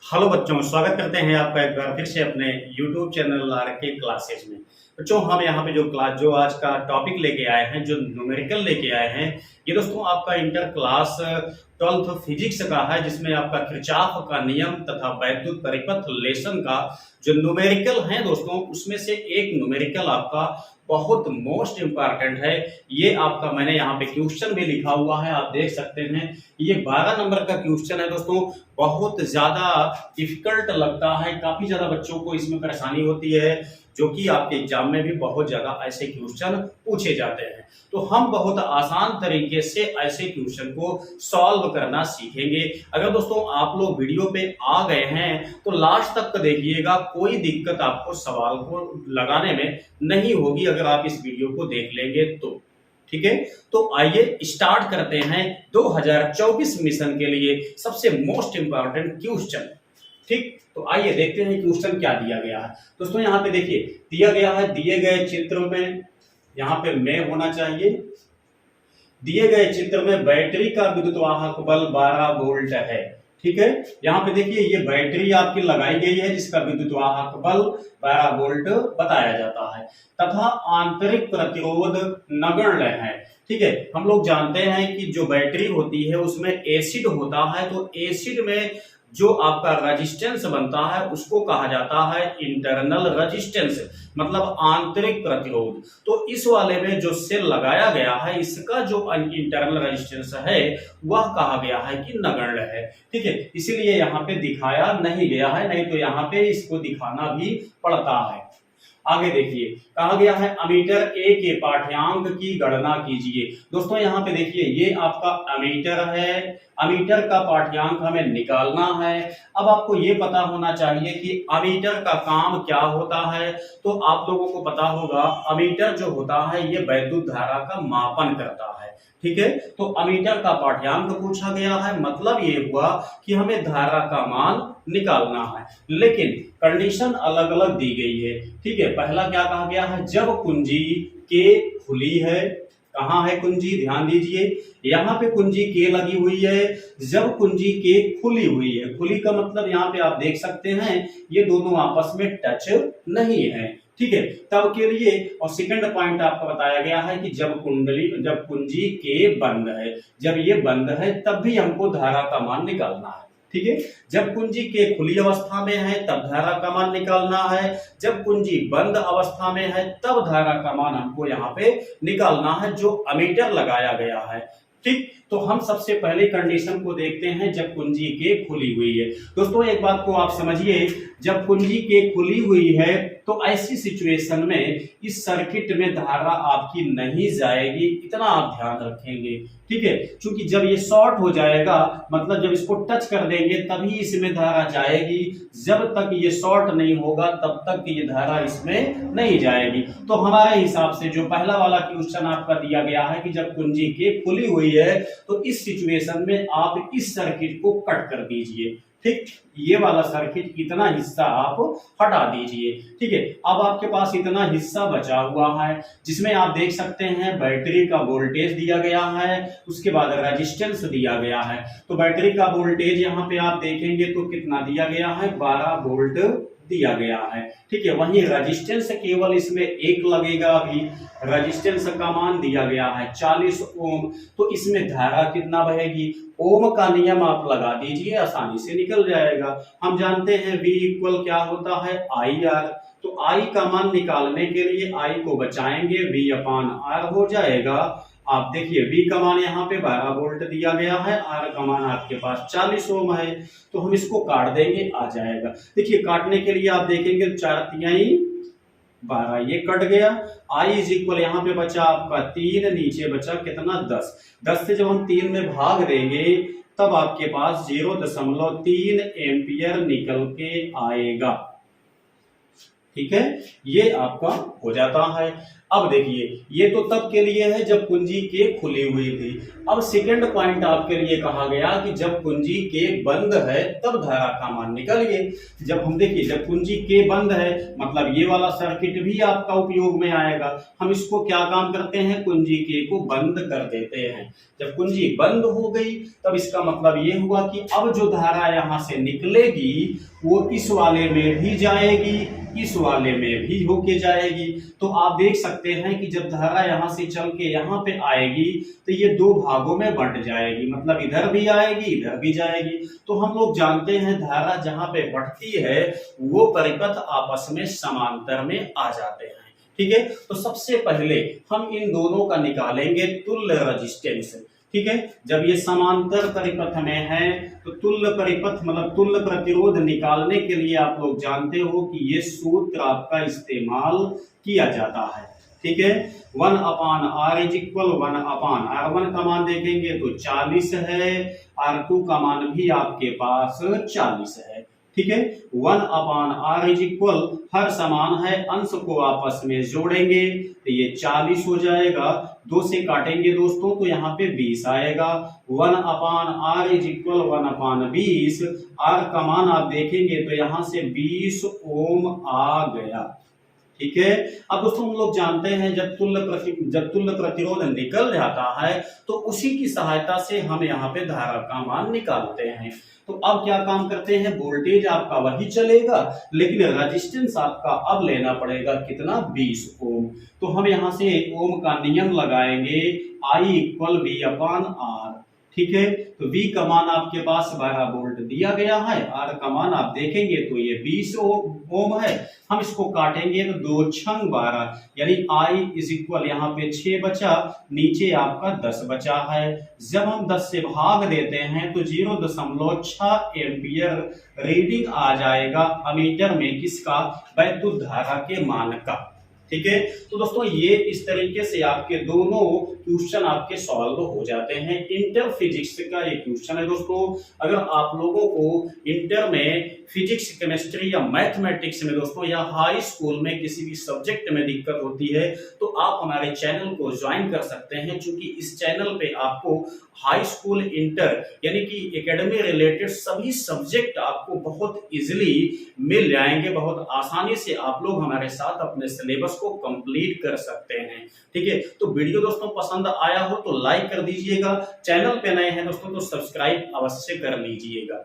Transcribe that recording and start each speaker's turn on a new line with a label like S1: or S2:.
S1: Hello बच्चों, स्वागत करते हैं आपका एक बार फिर से अपने YouTube चैनल आरके क्लासेज में। बच्चों, हम यहाँ पे जो आज का टॉपिक लेके आए हैं, जो न्यूमेरिकल लेके आए हैं, ये दोस्तों आपका इंटर क्लास 12th फिजिक्स का है, जिसमें आपका किरचॉफ का नियम तथा वैद्युत परिपथ लेसन का जो न्यूमेरिकल है दोस्तों, उसमें से एक न्यूमेरिकल आपका बहुत मोस्ट इंपॉर्टेंट है। ये आपका मैंने यहाँ पे क्वेश्चन भी लिखा हुआ है, आप देख सकते हैं। ये 12 नंबर का क्वेश्चन है दोस्तों, बहुत ज्यादा डिफिकल्ट लगता है, काफी ज्यादा बच्चों को इसमें परेशानी होती है, जो कि आपके एग्जाम में भी बहुत ज्यादा ऐसे क्वेश्चन पूछे जाते हैं। तो हम बहुत आसान तरीके से ऐसे क्वेश्चन को सॉल्व करना सीखेंगे। अगर दोस्तों आप लोग वीडियो पे आ गए हैं तो लास्ट तक देखिएगा, कोई दिक्कत आपको सवाल को लगाने में नहीं होगी अगर आप इस वीडियो को देख लेंगे तो। ठीक है, तो आइए स्टार्ट करते हैं 2024 मिशन के लिए सबसे मोस्ट इंपॉर्टेंट क्वेश्चन। ठीक, तो आइए देखते हैं क्वेश्चन क्या दिया गया है। दोस्तों यहाँ पे देखिए दिया गया है, दिए गए चित्र में, यहाँ पे में होना चाहिए, दिए गए चित्र में बैटरी का विद्युतवाहक बल 12 वोल्ट है। ठीक है, यहाँ पे देखिए ये बैटरी आपकी लगाई गई है, जिसका विद्युतवाहक बल 12 वोल्ट बताया जाता है, तथा आंतरिक प्रतिरोध नगण्य है। ठीक है, हम लोग जानते हैं कि जो बैटरी होती है उसमें एसिड होता है, तो एसिड में जो आपका रेजिस्टेंस बनता है उसको कहा जाता है इंटरनल रेजिस्टेंस, मतलब आंतरिक प्रतिरोध। तो इस वाले में जो सेल लगाया गया है, इसका जो इंटरनल रेजिस्टेंस है वह कहा गया है कि नगण्य है। ठीक है, इसीलिए यहाँ पे दिखाया नहीं गया है, नहीं तो यहाँ पे इसको दिखाना भी पड़ता है। आगे देखिए कहा गया है अमीटर ए के पाठ्यांक की गणना कीजिए। दोस्तों यहाँ पे देखिए ये आपका अमीटर है, अमीटर का पाठ्यांक हमें निकालना है। अब आपको ये पता होना चाहिए कि अमीटर का काम क्या होता है। तो आप लोगों को पता होगा अमीटर जो होता है ये वैद्युत धारा का मापन करता है। ठीक है, तो अमीटर का पाठ्यांक पूछा गया है, मतलब ये हुआ कि हमें धारा का मान निकालना है, लेकिन कंडीशन अलग अलग दी गई है। ठीक है, पहला क्या कहा गया है, जब कुंजी के खुली है, कहाँ है कुंजी, ध्यान दीजिए, यहाँ पे कुंजी के लगी हुई है, जब कुंजी के खुली हुई है, खुली का मतलब यहाँ पे आप देख सकते हैं ये दोनों आपस में टच नहीं है। ठीक है, तब के लिए, और सेकंड पॉइंट आपको बताया गया है कि जब कुंजी के बंद है, जब ये बंद है तब भी हमको धारा का मान निकालना है। ठीक है, जब कुंजी के खुली अवस्था में है तब धारा का मान निकालना है, जब कुंजी बंद अवस्था में है तब धारा का मान हमको यहाँ पे निकालना है, जो अमीटर लगाया गया है। ठीक, तो हम सबसे पहले कंडीशन को देखते हैं जब कुंजी के खुली हुई है। दोस्तों एक बात को आप समझिए, जब कुंजी के खुली हुई है तो ऐसी सिचुएशन में इस सर्किट में धारा आपकी नहीं जाएगी, इतना आप ध्यान रखेंगे। ठीक है, क्योंकि जब ये शॉर्ट हो जाएगा, मतलब जब इसको टच कर देंगे तभी इसमें धारा जाएगी, जब तक ये शॉर्ट नहीं होगा तब तक ये धारा इसमें नहीं जाएगी। तो हमारे हिसाब से जो पहला वाला क्वेश्चन आपका दिया गया है कि जब कुंजी के खुली हुई है तो इस सिचुएशन में आप इस सर्किट को कट कर दीजिए। ठीक, ये वाला सर्किट इतना हिस्सा आप हटा दीजिए। ठीक है, अब आपके पास इतना हिस्सा बचा हुआ है, जिसमें आप देख सकते हैं बैटरी का वोल्टेज दिया गया है, उसके बाद रेजिस्टेंस दिया गया है। तो बैटरी का वोल्टेज यहाँ पे आप देखेंगे तो कितना दिया गया है, 12 वोल्ट दिया गया है। ठीक है, वहीं रेजिस्टेंस केवल इसमें एक लगेगा, अभी रेजिस्टेंस का मान दिया गया है 40 ओम, तो इसमें धारा कितना बहेगी, ओम का नियम आप लगा दीजिए, आसानी से निकल जाएगा। हम जानते हैं V इक्वल क्या होता है, IR, तो I का मान निकालने के लिए I को बचाएंगे, V अपान R हो जाएगा। आप देखिए V का मान यहाँ पे 12 वोल्ट दिया गया है, R का मान आपके पास 40 ओम है, तो हम इसको काट देंगे, आ जाएगा। देखिए काटने के लिए आप देखेंगे 4 तिहाई 12, ये कट गया। I इज इक्वल यहाँ पे बचा आपका 3, नीचे बचा कितना 10, 10 से जब हम 3 में भाग देंगे तब आपके पास 0.3 एम्पियर निकल के आएगा। ठीक है, ये आपका हो जाता है। अब देखिए, ये तो तब के लिए है जब कुंजी के खुली हुई थी। अब सेकंड पॉइंट आपके लिए कहा गया कि जब कुंजी के बंद है तब धारा का मान निकालिए। जब हम देखिए, जब कुंजी के बंद है मतलब ये वाला सर्किट भी आपका उपयोग में आएगा। हम इसको क्या काम करते हैं, कुंजी के को बंद कर देते हैं। जब कुंजी बंद हो गई तब इसका मतलब ये हुआ कि अब जो धारा यहां से निकलेगी वो इस वाले में भी जाएगी, इस वाले में भी होके जाएगी। तो आप देख सकते हैं कि जब धारा यहां से चल के यहां पे आएगी तो ये दो भागों में बंट जाएगी, मतलब इधर भी आएगी इधर भी जाएगी। तो हम लोग जानते हैं धारा जहां पे बढ़ती है वो परिपथ आपस में समांतर में आ जाते हैं। ठीक है, तो सबसे पहले हम इन दोनों का निकालेंगे तुल्य रेजिस्टेंस। ठीक है, जब ये समांतर परिपथ में है तो तुल्य परिपथ मतलब तुल्य प्रतिरोध निकालने के लिए आप लोग जानते हो कि ये सूत्र आपका इस्तेमाल किया जाता है। ठीक है, 1/r इज इक्वल 1/, R1 का मान देखेंगे तो 40 है, R2 का मान भी आपके पास 40 है। ठीक है, 1/r इज इक्वल, हर समान है, अंश को आपस में जोड़ेंगे तो ये 40 हो जाएगा, 2 से काटेंगे दोस्तों तो यहाँ पे 20 आएगा। 1/r इज इक्वल 1/20, r का मान आप देखेंगे तो यहाँ से 20 ओम आ गया। ठीक है, अब दोस्तों हम लोग जानते हैं जब तुल्य प्रतिरोध निकल जाता है तो उसी की सहायता से हम यहाँ पे धारा का मान निकालते हैं। तो अब क्या काम करते हैं, वोल्टेज आपका वही चलेगा लेकिन रेजिस्टेंस आपका अब लेना पड़ेगा कितना, 20 ओम। तो हम यहाँ से ओम का नियम लगाएंगे, I = V/R। ठीक है, तो V का मान आपके पास 12 वोल्ट दिया गया है, R का मान आप देखेंगे तो ये 20 ओम है। हम इसको काटेंगे तो 2 छंग 12 यानी I = यहाँ पे 6 बचा, नीचे आपका 10 बचा है। जब हम 10 से भाग देते हैं तो 0.6 एम्पियर रीडिंग आ जाएगा अमीटर में, किसका, वैद्युत धारा के मान का। ठीक है, तो दोस्तों ये इस तरीके से आपके दोनों क्वेश्चन आपके सॉल्व हो जाते हैं। इंटर फिजिक्स का ये क्वेश्चन है दोस्तों। अगर आप लोगों को इंटर में फिजिक्स, केमिस्ट्री या मैथमेटिक्स में दोस्तों या हाई स्कूल में किसी भी सब्जेक्ट में दिक्कत होती है तो आप हमारे चैनल को ज्वाइन कर सकते हैं, क्योंकि इस चैनल पे आपको हाई स्कूल, इंटर यानी कि एकेडमी रिलेटेड सभी सब्जेक्ट आपको बहुत इजीली मिल जाएंगे। बहुत आसानी से आप लोग हमारे साथ अपने सिलेबस को कंप्लीट कर सकते हैं। ठीक है, तो वीडियो दोस्तों पसंद आया हो तो लाइक कर दीजिएगा, चैनल पे नए हैं दोस्तों तो सब्सक्राइब अवश्य कर लीजिएगा।